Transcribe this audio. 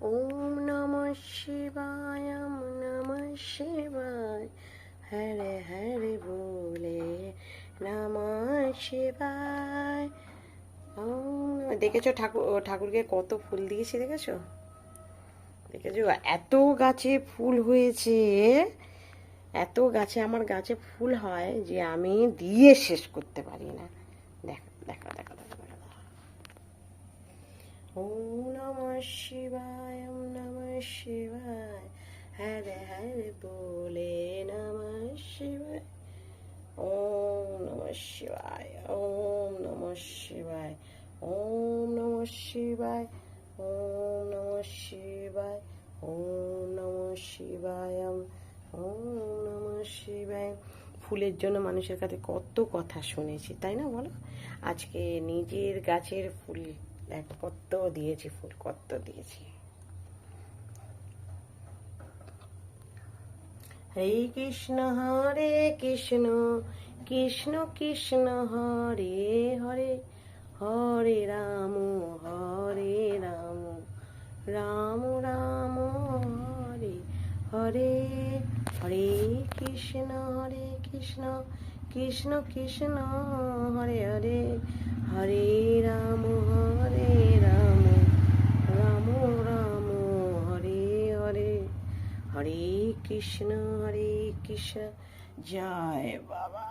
ওম নমঃ শিবায়, ওম নমঃ শিবায়, হরে হরে বলে নমঃ শিবায়। দেখেছো ঠাকুরকে কত ফুল দিয়েছি, দেখেছো? এত গাছে ফুল হয়েছে, এত গাছে, আমার গাছে ফুল হয় যে আমি দিয়ে শেষ করতে পারি না। দেখো দেখো দেখো দেখো দেখো। ওম নমঃ শিবায়, ওম নমঃ শিবায়, হরে হরে বলে নমঃ শিবায়। ওম নমঃ শিবায়, ওম নমঃ শিবায়, ওম নমঃ শিবায়, ওম নমঃ শিবায়, ওম নমঃ শিবায়, ওম নমঃ শিবায়। ফুলের জন্য মানুষের কাছে কত কথা শুনেছি, তাই না বলো? আজকে নিজের গাছের ফুল দেখো কত দিয়েছি, ফুল কত দিয়েছি। হরে কৃষ্ণ কৃষ্ণ কৃষ্ণ হরে হরে, হরে রাম রাম রাম হরে হরে। হরে কৃষ্ণ কৃষ্ণ কৃষ্ণ হরে হরে, হরে রাম রাম রাম হরে হরে। হরে কৃষ্ণ জয় বাবা।